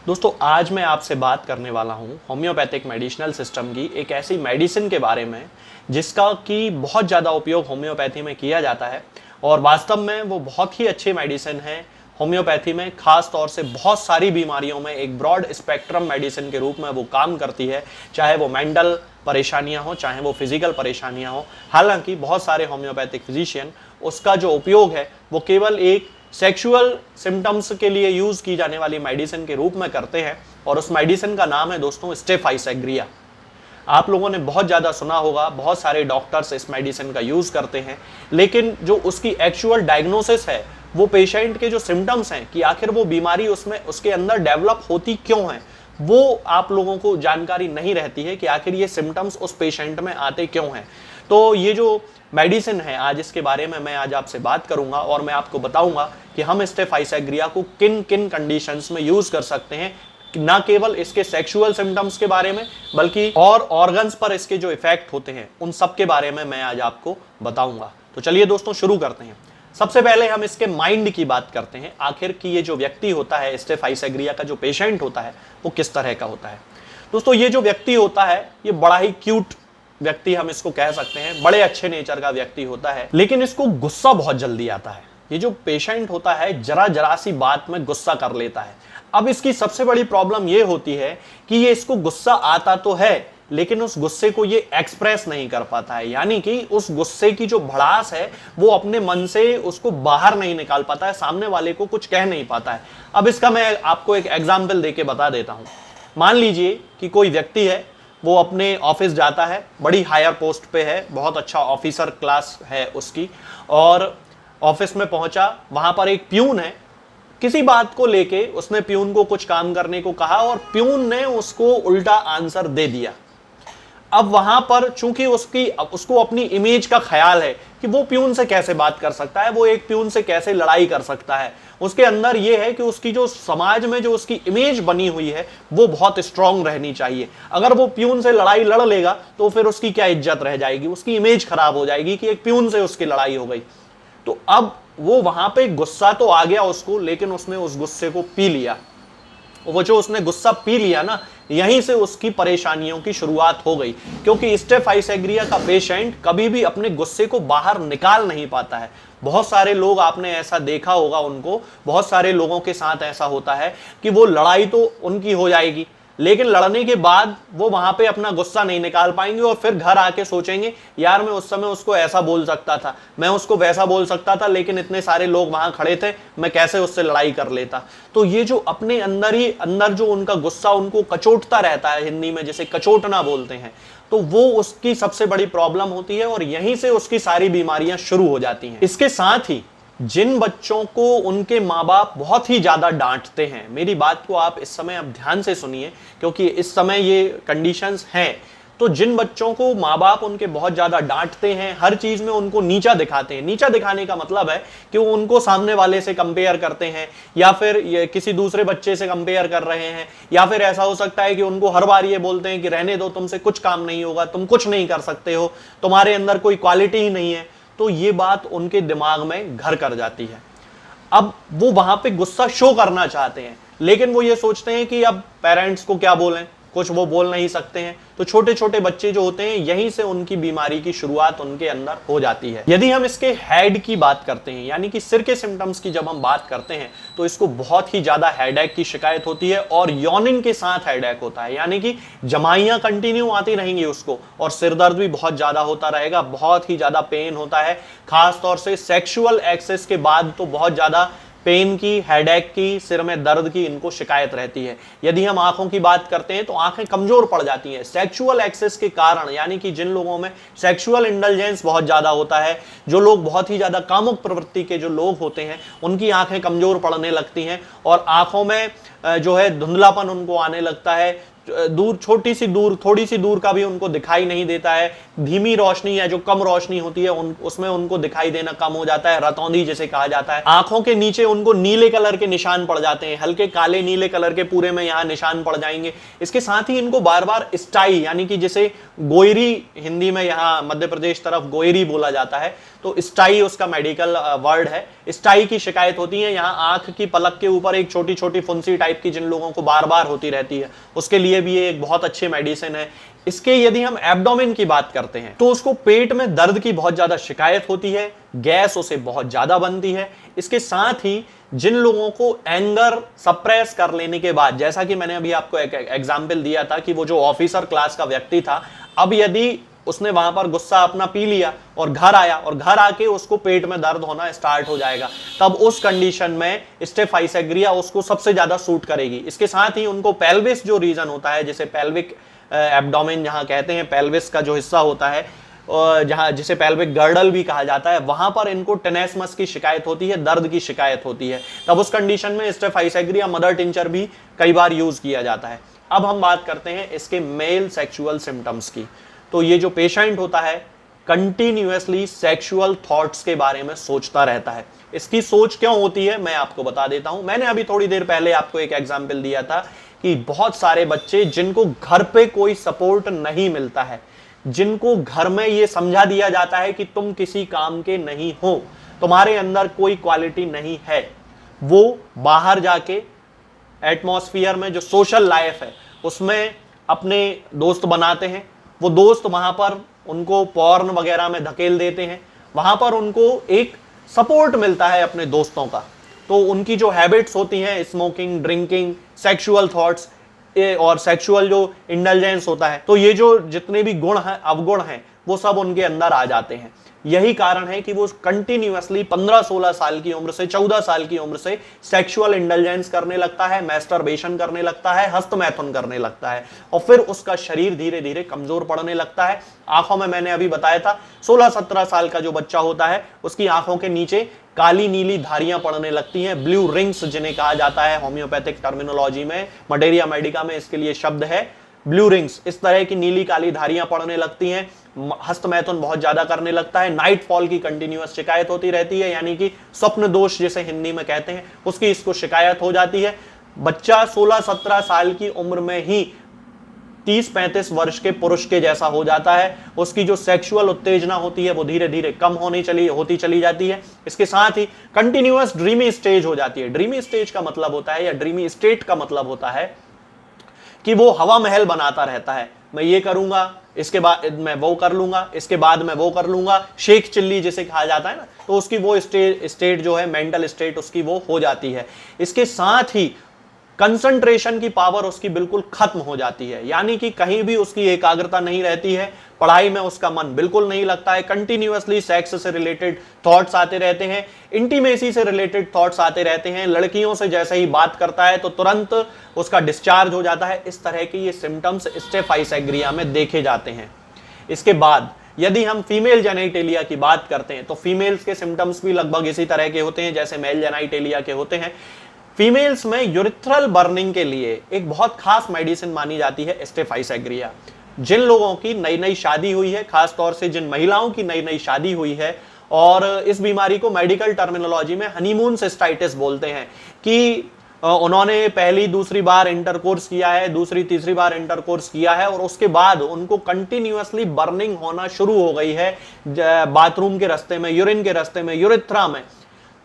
दोस्तों आज मैं आपसे बात करने वाला हूँ होम्योपैथिक मेडिसिनल सिस्टम की एक ऐसी मेडिसिन के बारे में जिसका कि बहुत ज़्यादा उपयोग होम्योपैथी में किया जाता है और वास्तव में वो बहुत ही अच्छी मेडिसिन है। होम्योपैथी में खास तौर से बहुत सारी बीमारियों में एक ब्रॉड स्पेक्ट्रम मेडिसिन के रूप में वो काम करती है, चाहे वो मेंटल परेशानियां हो चाहे वो फिजिकल परेशानियां हो। हालांकि बहुत सारे होम्योपैथिक फिजिशियन उसका जो उपयोग है वो केवल एक सेक्सुअल सिम्टम्स के लिए यूज की जाने वाली मेडिसिन के रूप में करते हैं और उस मेडिसिन का नाम है दोस्तों स्टेफाइसेग्रिया। आप लोगों ने बहुत ज़्यादा सुना होगा, बहुत सारे डॉक्टर्स इस मेडिसिन का यूज़ करते हैं, लेकिन जो उसकी एक्चुअल डायग्नोसिस है वो पेशेंट के जो सिम्टम्स हैं कि आखिर वो बीमारी उसमें उसके अंदर डेवलप होती क्यों है, वो आप लोगों को जानकारी नहीं रहती है कि आखिर ये सिम्टम्स उस पेशेंट में आते क्यों हैं। तो ये जो मेडिसिन है आज इसके बारे में मैं आज आपसे बात करूंगा और मैं आपको बताऊंगा कि हम स्टेफाइसेग्रिया को किन किन कंडीशंस में यूज कर सकते हैं, ना केवल इसके सेक्सुअल सिम्टम्स के बारे में बल्कि और ऑर्गन्स पर इसके जो इफेक्ट होते हैं उन सब के बारे में मैं आज आपको बताऊंगा। तो चलिए दोस्तों शुरू करते हैं। सबसे पहले हम इसके माइंड की बात करते हैं, आखिर कि ये जो व्यक्ति होता है स्टेफाइसेग्रिया का जो पेशेंट होता है वो किस तरह का होता है। दोस्तों ये जो व्यक्ति होता है ये बड़ा ही क्यूट व्यक्ति हम इसको कह सकते हैं, बड़े अच्छे नेचर का व्यक्ति होता है, लेकिन इसको गुस्सा बहुत जल्दी आता है। ये जो पेशेंट होता है जरा जरा सी बात में गुस्सा कर लेता है। अब इसकी सबसे बड़ी प्रॉब्लम ये होती है कि ये इसको गुस्सा आता तो है लेकिन उस गुस्से को ये एक्सप्रेस नहीं कर पाता है, यानी कि उस गुस्से की जो भड़ास है वो अपने मन से उसको बाहर नहीं निकाल पाता है, सामने वाले को कुछ कह नहीं पाता है। अब इसका मैं आपको एक एग्जाम्पल देके बता देता हूं। मान लीजिए कि कोई व्यक्ति है, वो अपने ऑफिस जाता है, बड़ी हायर पोस्ट पे है, बहुत अच्छा ऑफिसर क्लास है उसकी, और ऑफिस में पहुंचा, वहां पर एक प्यून है। किसी बात को लेके उसने प्यून को कुछ काम करने को कहा और प्यून ने उसको उल्टा आंसर दे दिया। अब वहां पर चूंकि उसको अपनी इमेज का ख्याल है कि वो प्यून से कैसे बात कर सकता है, वो एक प्यून से कैसे लड़ाई कर सकता है, उसके अंदर ये है कि उसकी जो समाज में जो उसकी इमेज बनी हुई है वो बहुत स्ट्रांग रहनी चाहिए। अगर वो प्यून से लड़ाई लड़ लेगा तो फिर उसकी क्या इज्जत रह जाएगी, उसकी इमेज खराब हो जाएगी कि एक प्यून से उसकी लड़ाई हो गई। तो अब वो वहां पे गुस्सा तो आ गया उसको, लेकिन उसने उस गुस्से को पी लिया। वो जो उसने गुस्सा पी लिया ना, यहीं से उसकी परेशानियों की शुरुआत हो गई, क्योंकि स्टेफाइसेग्रिया का पेशेंट कभी भी अपने गुस्से को बाहर निकाल नहीं पाता है। बहुत सारे लोग आपने ऐसा देखा होगा, उनको बहुत सारे लोगों के साथ ऐसा होता है कि वो लड़ाई तो उनकी हो जाएगी लेकिन लड़ने के बाद वो वहां पे अपना गुस्सा नहीं निकाल पाएंगे और फिर घर आके सोचेंगे यार मैं उस समय उसको ऐसा बोल सकता था, मैं उसको वैसा बोल सकता था, लेकिन इतने सारे लोग वहां खड़े थे, मैं कैसे उससे लड़ाई कर लेता। तो ये जो अपने अंदर ही अंदर जो उनका गुस्सा उनको कचोटता रहता है, हिंदी में जिसे कचोटना बोलते हैं, तो वो उसकी सबसे बड़ी प्रॉब्लम होती है और यहीं से उसकी सारी बीमारियां शुरू हो जाती हैं। इसके साथ ही जिन बच्चों को उनके माँ बाप बहुत ही ज्यादा डांटते हैं, मेरी बात को आप इस समय अब ध्यान से सुनिए क्योंकि इस समय ये कंडीशंस हैं। तो जिन बच्चों को माँ बाप उनके बहुत ज्यादा डांटते हैं, हर चीज में उनको नीचा दिखाते हैं, नीचा दिखाने का मतलब है कि वो उनको सामने वाले से कंपेयर करते हैं या फिर ये किसी दूसरे बच्चे से कंपेयर कर रहे हैं, या फिर ऐसा हो सकता है कि उनको हर बार ये बोलते हैं कि रहने दो, तुमसे कुछ काम नहीं होगा, तुम कुछ नहीं कर सकते हो, तुम्हारे अंदर कोई क्वालिटी ही नहीं है। तो ये बात उनके दिमाग में घर कर जाती है। अब वो वहां पे गुस्सा शो करना चाहते हैं लेकिन वो ये सोचते हैं कि अब पेरेंट्स को क्या बोलें, कुछ वो बोल नहीं सकते हैं। तो छोटे छोटे बच्चे जो होते हैं यहीं से उनकी बीमारी की शुरुआत उनके अंदर हो जाती है। यदि हम इसके हेड की बात करते हैं, यानी कि सिर के सिम्टम्स की जब हम बात करते हैं, तो इसको बहुत ही ज्यादा हेडेक की शिकायत होती है और यॉर्निंग के साथ हेडेक होता है, यानी कि जमाइयां कंटिन्यू आती रहेंगी उसको और सिर दर्द भी बहुत ज्यादा होता रहेगा, बहुत ही ज्यादा पेन होता है। खास तौर से सेक्सुअल एक्सेस के बाद तो बहुत ज्यादा पेन की, हेडेक की, सिर में दर्द की इनको शिकायत रहती है। यदि हम आंखों की बात करते हैं तो आंखें कमजोर पड़ जाती हैं सेक्सुअल एक्सेस के कारण, यानी कि जिन लोगों में सेक्सुअल इंडल्जेंस बहुत ज्यादा होता है, जो लोग बहुत ही ज्यादा कामुक प्रवृत्ति के जो लोग होते हैं, उनकी आंखें कमजोर पड़ने लगती हैं और आंखों में जो है धुंधलापन उनको आने लगता है, थोड़ी सी दूर का भी उनको दिखाई नहीं देता है, धीमी रोशनी या जो कम रोशनी होती है उसमें उनको दिखाई देना कम हो जाता है, रतौंधी जिसे कहा जाता है। आंखों के नीचे उनको नीले कलर के निशान पड़ जाते हैं, हल्के काले नीले कलर के पूरे में यहाँ निशान पड़ जाएंगे। इसके साथ ही इनको बार बार स्टाई, यानी कि जिसे गोयरी हिंदी में यहाँ मध्य प्रदेश तरफ गोयरी बोला जाता है, तो स्टाई उसका मेडिकल वर्ड है। स्टाई की शिकायत होती है, यहाँ आंख की पलक के ऊपर एक छोटी छोटी फुंसी टाइप की जिन लोगों को बार बार होती रहती है, उसके लिए भी ये एक बहुत अच्छी मेडिसिन है। इसके यदि हम एब्डोमेन की बात करते हैं तो उसको पेट में दर्द की बहुत ज्यादा शिकायत होती है, गैस उसे बहुत ज्यादा बनती है। इसके साथ ही जिन लोगों को एंगर सप्रेस कर लेने के बाद, जैसा कि मैंने अभी आपको एक एग्जाम्पल दिया था कि वो जो ऑफिसर क्लास का व्यक्ति था, अब यदि उसने वहां पर गुस्सा अपना पी लिया और घर आया और घर आके उसको पेट में दर्द होना स्टार्ट हो जाएगा, तब उस कंडीशन में स्टेफाइसेग्रिया उसको सबसे ज्यादा सूट करेगी। इसके साथ ही उनको पेल्विस जो रीजन होता है, जिसे पेल्विक एब्डोमेन जहां कहते हैं, पेल्विस का जो हिस्सा होता है जहां जिसे पेल्विक गर्डल भी कहा जाता है, वहां पर इनको टेनेस्मस की शिकायत होती है, दर्द की शिकायत होती है। तब उस कंडीशन में स्टेफाइसेग्रिया मदर टिंचर भी कई बार यूज किया जाता है। अब हम बात करते हैं इसके मेल सेक्सुअल सिम्टम्स की। तो ये जो पेशेंट होता है कंटिन्यूअसली सेक्सुअल थॉट्स के बारे में सोचता रहता है। इसकी सोच क्यों होती है मैं आपको बता देता हूं। मैंने अभी थोड़ी देर पहले आपको एक एग्जांपल दिया था कि बहुत सारे बच्चे जिनको घर पे कोई सपोर्ट नहीं मिलता है, जिनको घर में ये समझा दिया जाता है कि तुम किसी काम के नहीं हो, तुम्हारे अंदर कोई क्वालिटी नहीं है, वो बाहर जाके एटमॉस्फेयर में जो सोशल लाइफ है उसमें अपने दोस्त बनाते हैं। वो दोस्त वहां पर उनको पॉर्न वगैरह में धकेल देते हैं, वहां पर उनको एक सपोर्ट मिलता है अपने दोस्तों का। तो उनकी जो हैबिट्स होती हैं, स्मोकिंग, ड्रिंकिंग, सेक्सुअल थॉट्स और सेक्सुअल जो इंडल्जेंस होता है, तो ये जो जितने भी गुण हैं, अवगुण हैं, वो सब उनके अंदर आ जाते हैं। यही कारण है कि वो कंटिन्यूअसली 15-16 साल की उम्र से 14 साल की उम्र से सेक्सुअल इंडल्जेंस करने लगता है, मैस्टरबेशन करने लगता है, हस्तमैथुन करने लगता है, और फिर उसका शरीर धीरे धीरे कमजोर पड़ने लगता है। आंखों में मैंने अभी बताया था 16-17 साल का जो बच्चा होता है उसकी आंखों के नीचे काली नीली धारियां पड़ने लगती हैं, ब्लू रिंग्स जिन्हें कहा जाता है होम्योपैथिक टर्मिनोलॉजी में, मटेरिया मेडिका में इसके लिए शब्द है ब्लू रिंग्स। इस तरह की नीली काली धारियां पड़ने लगती हैं, हस्तमैथुन बहुत ज्यादा करने लगता है, नाइट फॉल की कंटिन्यूअस शिकायत होती रहती है, यानी कि स्वप्न दोष जिसे हिंदी में कहते हैं उसकी इसको शिकायत हो जाती है। बच्चा 16-17 साल की उम्र में ही 30-35 वर्ष के पुरुष के जैसा हो जाता है। उसकी जो सेक्सुअल उत्तेजना होती है वो धीरे धीरे कम होती चली जाती है। इसके साथ ही कंटिन्यूअस ड्रीमी स्टेज हो जाती है। ड्रीमी स्टेज का मतलब होता है, या ड्रीमी स्टेट का मतलब होता है कि वो हवा महल बनाता रहता है, मैं ये करूंगा, इसके बाद मैं वो कर लूंगा, इसके बाद मैं वो कर लूंगा, शेख चिल्ली जिसे कहा जाता है ना, तो उसकी वो स्टेट जो है, मेंटल स्टेट उसकी वो हो जाती है। इसके साथ ही कंसंट्रेशन की पावर उसकी बिल्कुल खत्म हो जाती है, यानी कि कहीं भी उसकी एकाग्रता नहीं रहती है, पढ़ाई में उसका मन बिल्कुल नहीं लगता है, कंटिन्यूअसली सेक्स से रिलेटेड थॉट्स आते रहते हैं, इंटीमेसी से रिलेटेड थॉट्स आते रहते हैं, लड़कियों से जैसे ही बात करता है तो तुरंत उसका डिस्चार्ज हो जाता है। इस तरह के ये सिम्टम्स स्टेफाइसेग्रिया में देखे जाते हैं। इसके बाद यदि हम फीमेल जेनाइटेलिया की बात करते हैं तो फीमेल्स के सिम्टम्स भी लगभग इसी तरह के होते हैं जैसे मेल जेनाइटेलिया के होते हैं। फीमेल्स में यूरिथ्रल बर्निंग के लिए एक बहुत खास मेडिसिन मानी जाती है स्टेफाइसेग्रिया। जिन लोगों की नई नई शादी हुई है, खास तौर से जिन महिलाओं की नई नई शादी हुई है, और इस बीमारी को मेडिकल टर्मिनोलॉजी में हनीमून सिस्टाइटिस बोलते हैं, कि उन्होंने पहली दूसरी बार इंटरकोर्स किया है, दूसरी तीसरी बार इंटरकोर्स किया है, और उसके बाद उनको कंटिन्यूअसली बर्निंग होना शुरू हो गई है बाथरूम के रास्ते में, यूरिन के रास्ते में, यूरिथ्रा में।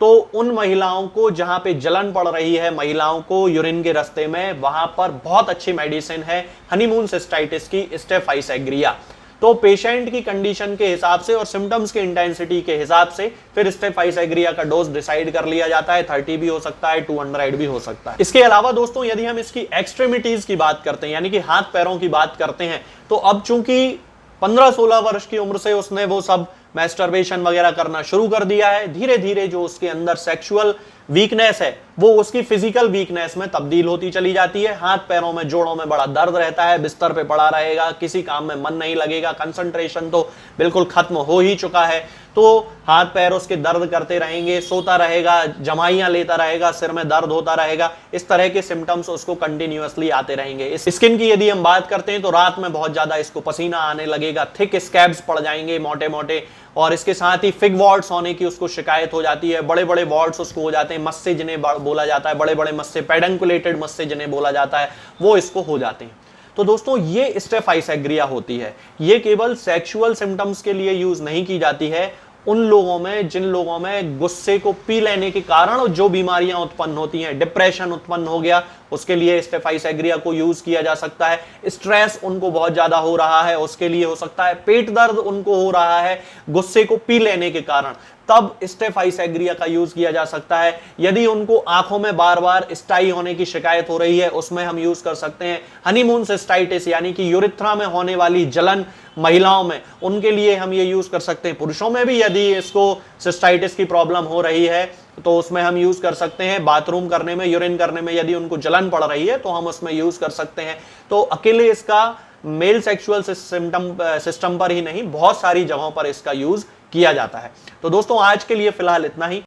तो उन महिलाओं को जहां पे जलन पड़ रही है महिलाओं को यूरिन के रास्ते में, वहां पर बहुत अच्छी मेडिसिन है हनीमून सिस्टाइटिस की, स्टेफाइसेग्रिया। तो पेशेंट की कंडीशन के हिसाब से और सिम्टम्स के इंटेंसिटी के हिसाब से फिर स्टेफाइसेग्रिया का डोज डिसाइड कर लिया जाता है। 30 भी हो सकता है, 200 भी हो सकता है। इसके अलावा दोस्तों यदि हम इसकी एक्सट्रीमिटीज की बात करते हैं, यानी कि हाथ पैरों की बात करते हैं, तो अब चूंकि 15-16 वर्ष की उम्र से उसने वो सब मैस्टरबेशन वगैरह करना शुरू कर दिया है, धीरे धीरे जो उसके अंदर सेक्सुअल वीकनेस है वो उसकी फिजिकल वीकनेस में तब्दील होती चली जाती है। हाथ पैरों में, जोड़ों में बड़ा दर्द रहता है, बिस्तर पे पड़ा रहेगा, किसी काम में मन नहीं लगेगा, कंसंट्रेशन तो बिल्कुल खत्म हो ही चुका है, तो हाथ पैर उसके दर्द करते रहेंगे, सोता रहेगा, जमाइयां लेता रहेगा, सिर में दर्द होता रहेगा। इस तरह के सिम्टम्स उसको कंटिन्यूअसली आते रहेंगे। इस स्किन की यदि हम बात करते हैं तो रात में बहुत ज्यादा इसको पसीना आने लगेगा, थिक स्कैब्स पड़ जाएंगे मोटे मोटे, और इसके साथ ही फिग वॉर्ड्स होने की उसको शिकायत हो जाती है, बड़े बड़े वॉर्ड्स उसको हो जाते हैं, मस्से जिन्हें बोला जाता है, बड़े बड़े मस्से, पेडंकुलेटेड मस्से जिन्हें बोला जाता है, वो इसको हो जाते हैं। तो दोस्तों ये स्टेफाइसेग्रिया होती है, ये केवल सेक्सुअल सिम्टम्स के लिए यूज नहीं की जाती है, उन लोगों में जिन लोगों में गुस्से को पी लेने के कारण जो बीमारियां उत्पन्न होती हैं, डिप्रेशन उत्पन्न हो गया, उसके लिए स्टेफाइस एग्रिया को यूज किया जा सकता है। स्ट्रेस उनको बहुत ज्यादा हो रहा है, उसके लिए हो सकता है। पेट दर्द उनको हो रहा है गुस्से को पी लेने के कारण, तब स्टेफाइस एग्रिया का यूज किया जा सकता है। यदि उनको आंखों में बार बार स्टाई होने की शिकायत हो रही है, उसमें हम यूज कर सकते हैं हनीमून सिस्टाइटिस, यानी कि यूरिथ्रा में होने वाली जलन महिलाओं में, उनके लिए हम ये यूज कर सकते हैं। पुरुषों में भी यदि इसको सिस्टाइटिस की प्रॉब्लम हो रही है तो उसमें हम यूज कर सकते हैं। बाथरूम करने में, यूरिन करने में यदि उनको जलन पड़ रही है तो हम उसमें यूज कर सकते हैं। तो अकेले इसका मेल सेक्सुअल सिस्टम पर ही नहीं, बहुत सारी जगहों पर इसका यूज किया जाता है। तो दोस्तों आज के लिए फिलहाल इतना ही।